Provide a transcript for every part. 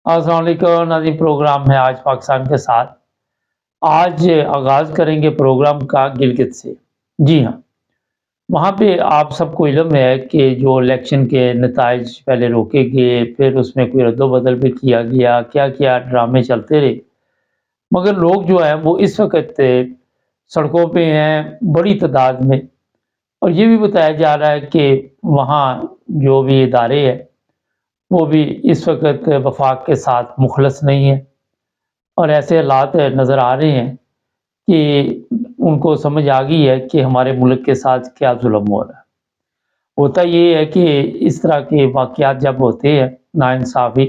अस्सलाम वालेकुम नाज़रीन। प्रोग्राम है आज पाकिस्तान के साथ। आज आगाज़ करेंगे प्रोग्राम का गिलगित से। जी हाँ, वहाँ पे आप सबको इल्म है कि जो इलेक्शन के नताइज पहले रोके गए, फिर उसमें कोई रद्द-बदल भी किया गया, क्या-क्या ड्रामे चलते रहे। मगर लोग जो हैं वो इस वक़्त सड़कों पे हैं बड़ी तादाद में, और ये भी बताया जा रहा है कि वहाँ जो भी इदारे हैं, वो भी इस वक़्त वफ़ाक के साथ मुख़लस नहीं है। और ऐसे हालात नज़र आ रहे हैं कि उनको समझ आ गई है कि हमारे मुल्क के साथ क्या ज़ुल्म हो रहा है। होता ये है कि इस तरह के वाक़यात जब होते हैं, नाइंसाफ़ी,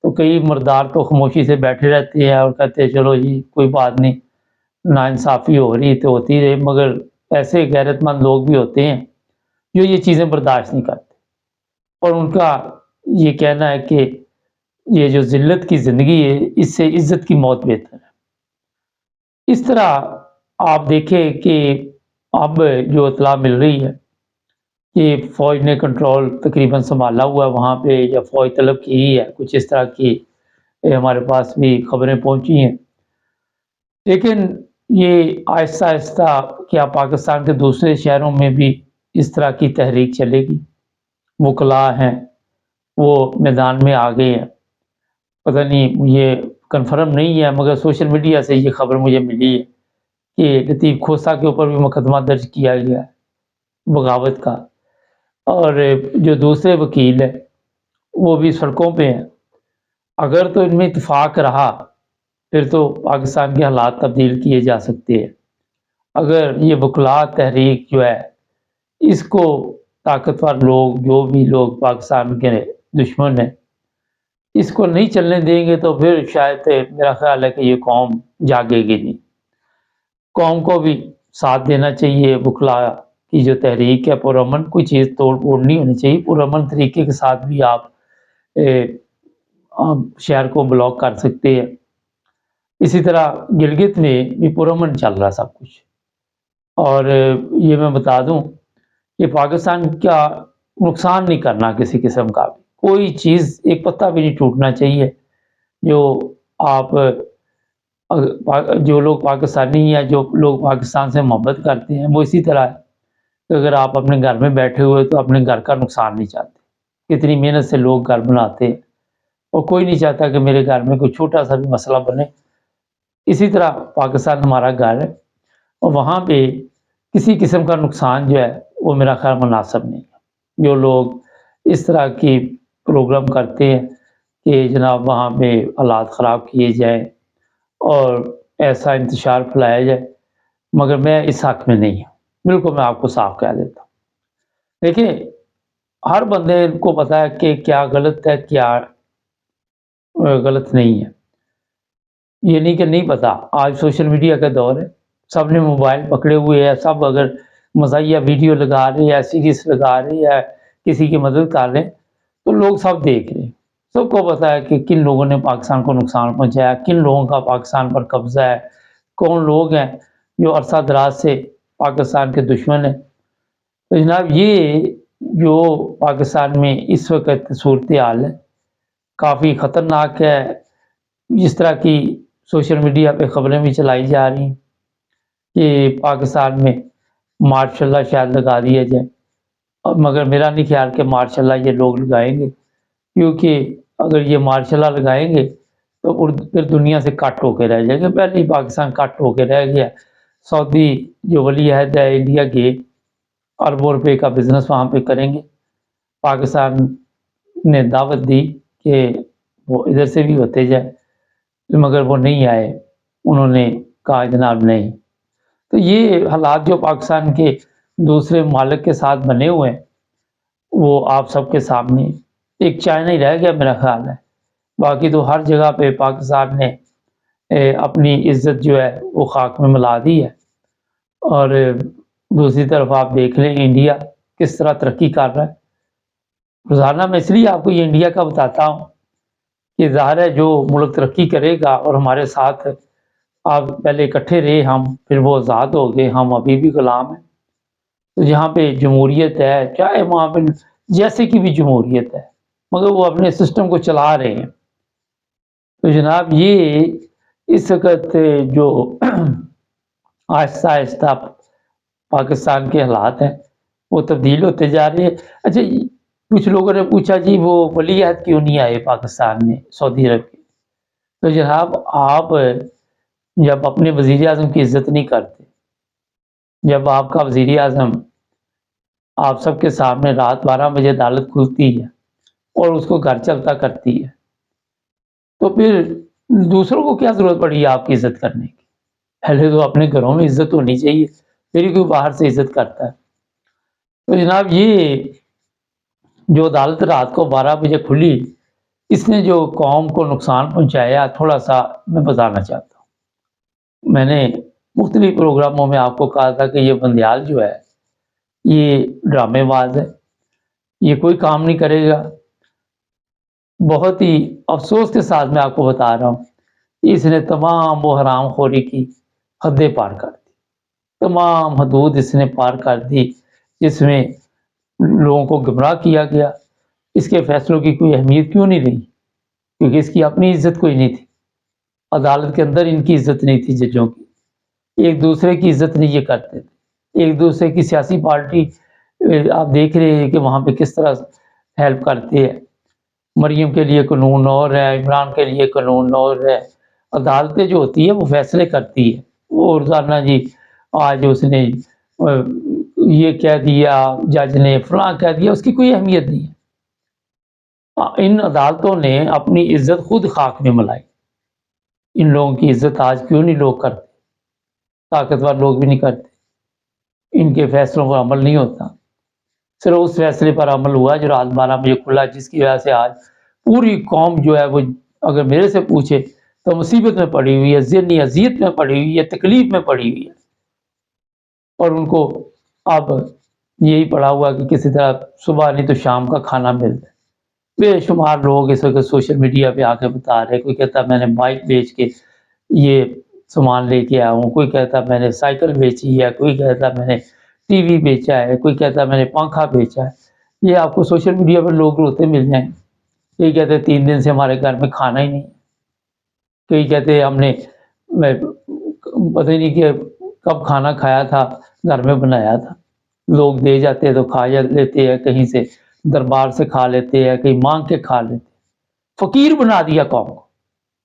तो कई मर्दार तो ख़ामोशी से बैठे रहते हैं और कहते हैं चलो जी कोई बात नहीं, नाइंसाफ़ी हो रही तो होती रहे। मगर ऐसे गैरतमंद लोग भी होते हैं जो ये चीज़ें बर्दाश्त नहीं करते, और उनका ये कहना है कि ये जो ज़िल्लत की ज़िंदगी है, इससे इज़्ज़त की मौत बेहतर है। इस तरह आप देखें कि अब जो इत्तला मिल रही है कि फ़ौज ने कंट्रोल तकरीबन सँभाला हुआ है वहाँ पे, या फ़ौज तलब की ही है, कुछ इस तरह की हमारे पास भी खबरें पहुँची हैं। लेकिन ये आहिस्ता-आहिस्ता क्या पाकिस्तान के दूसरे शहरों में भी इस तरह की तहरीक चलेगी? वुकला हैं, वो मैदान में आ गए हैं। पता नहीं, ये कन्फर्म नहीं है, मगर सोशल मीडिया से ये खबर मुझे मिली है कि लतीफ़ खोसा के ऊपर भी मुकदमा दर्ज किया गया है, बगावत का। और जो दूसरे वकील हैं, वो भी सड़कों पे हैं। अगर तो इनमें इत्तेफ़ाक रहा, फिर तो पाकिस्तान के हालात तब्दील किए जा सकते हैं। अगर ये वुकला तहरीक जो है, इसको ताकतवर लोग, जो भी लोग पाकिस्तान के दुश्मन हैं, इसको नहीं चलने देंगे तो फिर शायद मेरा ख़्याल है कि ये कौम जागेगी नहीं। कौम को भी साथ देना चाहिए। वुकला की जो तहरीक है पुरअमन, कोई चीज़ तोड़-फोड़ नहीं होनी चाहिए। पुरअमन तरीके के साथ भी आप शहर को ब्लॉक कर सकते हैं। इसी तरह गिलगित में भी पुरअमन चल रहा सब कुछ। और ये मैं बता दूँ कि पाकिस्तान का नुकसान नहीं करना किसी किस्म का भी। कोई चीज़, एक पत्ता भी नहीं टूटना चाहिए। जो आप जो लोग पाकिस्तानी या जो लोग पाकिस्तान से मोहब्बत करते हैं, वो इसी तरह है कि अगर आप अपने घर में बैठे हुए तो अपने घर का नुकसान नहीं चाहते। कितनी मेहनत से लोग घर बनाते हैं, और कोई नहीं चाहता कि मेरे घर में कोई छोटा-सा भी मसला बने। इसी तरह पाकिस्तान हमारा घर है, और वहाँ पे किसी किस्म का नुकसान जो है वो मेरा ख़्याल मुनासिब नहीं है। जो लोग इस तरह की प्रोग्राम करते हैं कि जनाब वहाँ पे हालात ख़राब किए जाएँ और ऐसा इंतशार फैलाया जाए, मगर मैं इस हक़ में नहीं हूँ। बिल्कुल, मैं आपको साफ कह देता हूँ। देखिए, हर बंदे को पता है कि क्या गलत है, क्या गलत नहीं है। ये नहीं कि नहीं पता। आज सोशल मीडिया का दौर है, सबने मोबाइल पकड़े हुए हैं। सब अगर मज़ाहिया वीडियो लगा रहे हैं या सीरीज़ लगा रहे हैं या किसी की मदद कर रहे हैं, तो लोग सब देख रहे हैं। सबको पता है कि किन लोगों ने पाकिस्तान को नुकसान पहुँचाया, किन लोगों का पाकिस्तान पर कब्ज़ा है, कौन लोग हैं जो अरसा दराज से पाकिस्तान के दुश्मन हैं। तो जनाब, ये जो पाकिस्तान में इस वक़्त सूरत-ए-हाल है, काफ़ी ख़तरनाक है। जिस तरह की सोशल मीडिया पे खबरें भी चलाई जा रही हैं कि पाकिस्तान में मार्शल लॉ शायद लगा दिया जाए, और मगर मेरा नहीं ख्याल कि मार्शल लॉ ये लोग लगाएँगे, क्योंकि अगर ये मार्शल लॉ लगाएँगे तो फिर दुनिया से कट होके रह जाएँगे। पहले ही पाकिस्तान कट होके रह गया। सऊदी जो वली अहद है इंडिया के, अरबों रुपए का बिज़नेस वहाँ पे करेंगे। पाकिस्तान ने दावत दी कि वो इधर से भी होते जाए, मगर वो नहीं आए। उन्होंने कहा जनाब नहीं। तो ये हालात जो पाकिस्तान के दूसरे ममालिक के साथ बने हुए हैं, वो आप सबके सामने हैं। एक चाइना ही रह गया मेरा ख़्याल है। बाकी तो हर जगह पे पाकिस्तान ने अपनी इज़्ज़त जो है वो ख़ाक में मिला दी है। और दूसरी तरफ आप देख लें इंडिया किस तरह तरक्की कर रहा है। रोज़ाना मैं इसलिए आपको ये इंडिया का बताता हूँ कि ज़ाहिर है जो मुल्क तरक्की करेगा, और हमारे साथ आप पहले इकट्ठे रहे हम, फिर वो आज़ाद हो गए, हम अभी भी गुलाम हैं। तो जहाँ पे जमहूरियत है, चाहे वहाँ पे जैसे की भी जमहूरियत है, मगर वो अपने सिस्टम को चला रहे हैं। تو جناب یہ اس وقت جو آہستہ آہستہ پاکستان کے حالات ہیں وہ تبدیل ہوتے جا رہے ہیں۔ اچھا، کچھ لوگوں نے پوچھا جی وہ ولی عہد کیوں نہیں آئے پاکستان میں سعودی عرب کے؟ تو جناب آپ جب اپنے وزیر اعظم کی عزت نہیں کرتے، جب آپ کا وزیر اعظم آپ سب کے سامنے رات 12 بجے عدالت کھلتی ہے اور اس کو گھر چلتا کرتی ہے، تو پھر دوسروں کو کیا ضرورت پڑی آپ کی عزت کرنے کی؟ پہلے تو اپنے گھروں میں عزت ہونی چاہیے، پھر ہی کوئی باہر سے عزت کرتا ہے۔ تو جناب یہ جو عدالت رات کو 12 بجے کھلی، اس نے جو قوم کو نقصان پہنچایا تھوڑا سا میں بتانا چاہتا ہوں۔ میں نے مختلف پروگراموں میں آپ کو کہا تھا کہ یہ بندیال جو ہے یہ ڈرامے باز ہے، یہ کوئی کام نہیں کرے گا۔ بہت ہی افسوس کے ساتھ میں آپ کو بتا رہا ہوں، اس نے تمام وہ حرام خوری کی حدیں پار کر دی، تمام حدود اس نے پار کر دی جس میں لوگوں کو گمراہ کیا گیا۔ اس کے فیصلوں کی کوئی اہمیت کیوں نہیں رہی؟ کیونکہ اس کی اپنی عزت کوئی نہیں تھی، عدالت کے اندر ان کی عزت نہیں تھی، ججوں کی ایک دوسرے کی عزت نہیں یہ کرتے تھے، ایک دوسرے کی سیاسی پارٹی آپ دیکھ رہے ہیں کہ وہاں پہ کس طرح ہیلپ کرتے ہیں۔ مریم کے لیے قانون اور ہے، عمران کے لیے قانون اور ہے۔ عدالتیں جو ہوتی ہے وہ فیصلے کرتی ہے، وہ روزانہ جی آج اس نے یہ کہہ دیا، جج نے فلاں کہہ دیا، اس کی کوئی اہمیت نہیں ہے۔ ان عدالتوں نے اپنی عزت خود خاک میں ملائی۔ ان لوگوں کی عزت آج کیوں نہیں لوگ کرتے؟ طاقتور لوگ بھی نہیں کرتے، ان کے فیصلوں پر عمل نہیں ہوتا۔ صرف اس فیصلے پر عمل ہوا جو رات 12 بجے کھلا، جس کی وجہ سے آج پوری قوم جو ہے وہ اگر میرے سے پوچھے تو مصیبت میں پڑی ہوئی ہے، ذہنی اذیت میں پڑی ہوئی ہے، تکلیف میں پڑی ہوئی ہے، اور ان کو اب یہی پڑا ہوا کہ کسی طرح صبح نہیں تو شام کا کھانا مل جائے۔ بے شمار لوگ اس وقت سوشل میڈیا پہ آ کے بتا رہے، کوئی کہتا میں نے بائک بیچ کے یہ سامان لے کے آیا ہوں، کوئی کہتا میں نے سائیکل بیچی ہے، کوئی کہتا میں نے ٹی وی بیچا ہے، کوئی کہتا میں نے پنکھا بیچا ہے۔ یہ آپ کو سوشل میڈیا پر لوگ روتے مل جائیں گے۔ کئی کہتے 3 دن سے ہمارے گھر میں کھانا ہی نہیں، کئی کہتے ہم نے پتہ نہیں کہ کب کھانا کھایا تھا، گھر میں بنایا تھا۔ لوگ دے جاتے ہیں تو کھا لیتے ہیں، کہیں سے دربار سے کھا لیتے ہیں، کہیں مانگ کے کھا لیتے ہیں۔ فقیر بنا دیا قوم کو،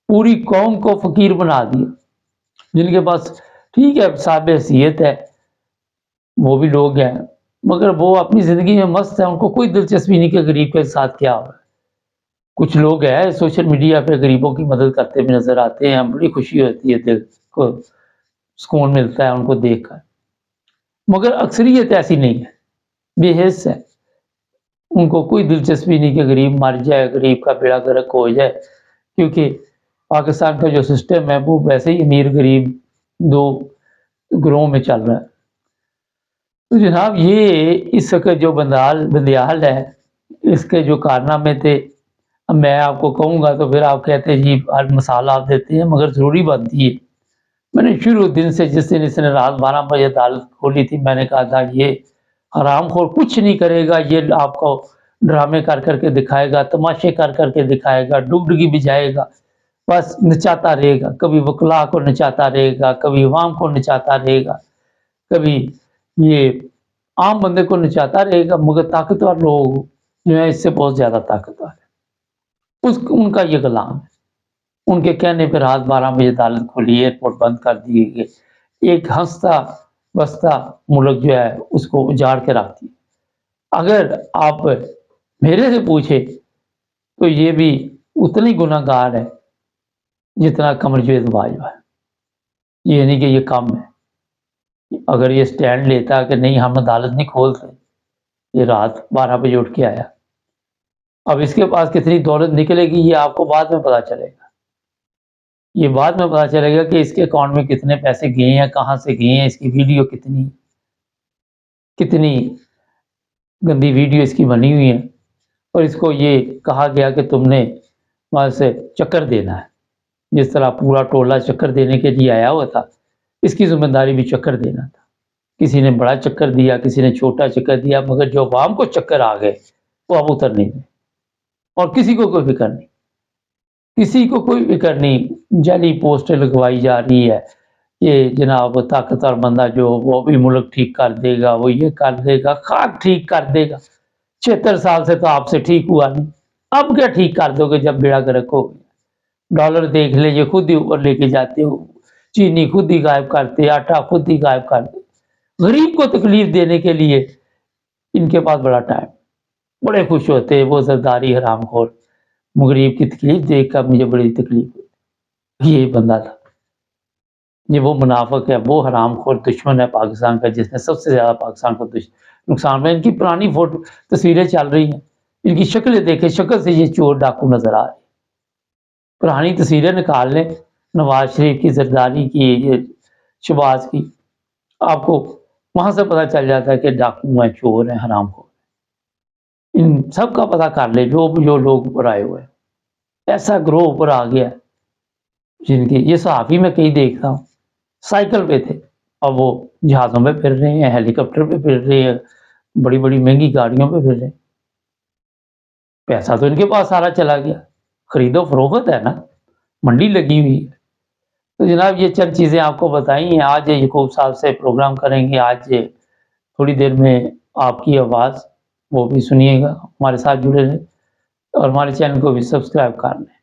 پوری قوم کو فقیر بنا دیا۔ جن کے پاس ٹھیک ہے صاحب حیثیت ہے، وہ بھی لوگ ہیں، مگر وہ اپنی زندگی میں مست ہیں، ان کو کوئی دلچسپی نہیں کہ غریب کے ساتھ کیا ہو رہا ہے۔ کچھ لوگ ہیں سوشل میڈیا پہ غریبوں کی مدد کرتے ہوئے نظر آتے ہیں، بڑی خوشی ہوتی ہے، دل کو سکون ملتا ہے ان کو دیکھ کر، مگر اکثریت ایسی نہیں ہے، بے حس ہے۔ ان کو کوئی دلچسپی نہیں کہ غریب مر جائے، غریب کا بیڑا غرق ہو جائے، کیونکہ پاکستان کا جو سسٹم ہے وہ ویسے ہی امیر غریب دو گروہوں میں چل رہا ہے۔ تو جناب یہ اس وقت جو بندیال ہے، اس کے جو کارنامے تھے، اب میں آپ کو کہوں گا تو پھر آپ کہتے ہیں جی ہر مثال آپ دیتے ہیں، مگر ضروری بنتی ہے۔ میں نے شروع دن سے جس دن اس نے رات 12 بجے عدالت کھولی تھی، میں نے کہا تھا یہ حرام خور کچھ نہیں کرے گا، یہ آپ کو ڈرامے کر کر کے دکھائے گا، تماشے کر کر کے دکھائے گا، ڈگڈگی بجائے گا، بس نچاتا رہے گا، کبھی وکلاء کو نچاتا رہے گا، کبھی عوام کو نچاتا رہے گا، کبھی یہ عام بندے کو نچاتا رہے گا، مگر طاقتور لوگ جو ہے اس سے بہت زیادہ طاقتور ہے، ان کا یہ غلام ہے۔ ان کے کہنے پہ رات 12 بجے عدالت کھلی، ایئرپورٹ بند کر دیے گئے، ایک ہنستا بستا ملک جو ہے اس کو اجاڑ کے رکھ دیا۔ اگر آپ میرے سے پوچھے تو یہ بھی اتنی گناہ گار ہے جتنا قمر جاوید باجوہ ہے، یہ نہیں کہ یہ کم ہے۔ اگر یہ سٹینڈ لیتا کہ نہیں ہم عدالت نہیں کھولتے، یہ رات 12 بجے اٹھ کے آیا، اب اس کے پاس کتنی دولت نکلے گی یہ آپ کو بعد میں پتا چلے گا، یہ بعد میں پتا چلے گا کہ اس کے اکاؤنٹ میں کتنے پیسے گئے ہیں، کہاں سے گئے ہیں، اس کی ویڈیو کتنی گندی ویڈیو اس کی بنی ہوئی ہے، اور اس کو یہ کہا گیا کہ تم نے وہاں سے چکر دینا ہے، جس طرح پورا ٹولہ چکر دینے کے لیے آیا ہوا تھا، اس کی ذمہ داری بھی چکر دینا تھا۔ کسی نے بڑا چکر دیا، کسی نے چھوٹا چکر دیا، مگر جو عوام کو چکر آ گئے وہ اب اتر نہیں گئے، اور کسی کو کوئی فکر نہیں۔ किसी को कोई फिक्र नहीं, जाली पोस्टें लगवाई जा रही है कि जनाब ताकतवर बंदा जो वो भी मुल्क ठीक कर देगा, वो ये कर देगा, खाक ठीक कर देगा। 76 साल से तो आपसे ठीक हुआ नहीं, अब क्या ठीक कर दोगे जब बेड़ा गर्क हो गया। डॉलर देख लीजिए, खुद ही ऊपर लेके जाते हो, चीनी खुद ही गायब करते, आटा खुद ही गायब करते। गरीब को तकलीफ देने के लिए इनके पास बड़ा टाइम, बड़े खुश होते हैं वो जरदारी हरामखोर। गरीब की तकलीफ देख कर मुझे बड़ी तकलीफ हुई। यही बंदा था, ये वो मुनाफिक है, वो हरामखोर दुश्मन है पाकिस्तान का, जिसने सबसे ज्यादा पाकिस्तान को नुकसान में। इनकी पुरानी फोटो तस्वीरें चल रही हैं, इनकी शक्लें देखे, शक्ल से ये चोर डाकू नजर आ रहे। पुरानी तस्वीरें निकाल लें, नवाज शरीफ की, जरदारी की, ये शहबाज की, आपको वहां से पता चल जाता है कि डाकू हैं, चोर हैं, हरामखोर। इन सब का पता कर ले जो लोग ऊपर आए हुए हैं। ऐसा ग्रोह ऊपर आ गया जिनकी ये सहाफी मैं कहीं देखता हूँ, साइकिल पे थे और वो जहाज़ों पे फिर रहे हैं, हेलीकॉप्टर पे फिर रहे हैं, बड़ी बड़ी महंगी गाड़ियों पे फिर रहे हैं। पैसा तो इनके पास सारा चला गया, खरीदो फरोख्त है ना, मंडी लगी हुई है। तो जनाब ये चंद चीज़ें आपको बताई हैं। आज यकूब साहब से प्रोग्राम करेंगे, आज थोड़ी देर में आपकी आवाज़ वो भी सुनिएगा। हमारे साथ जुड़े रहें और हमारे चैनल को भी सब्सक्राइब कर लें।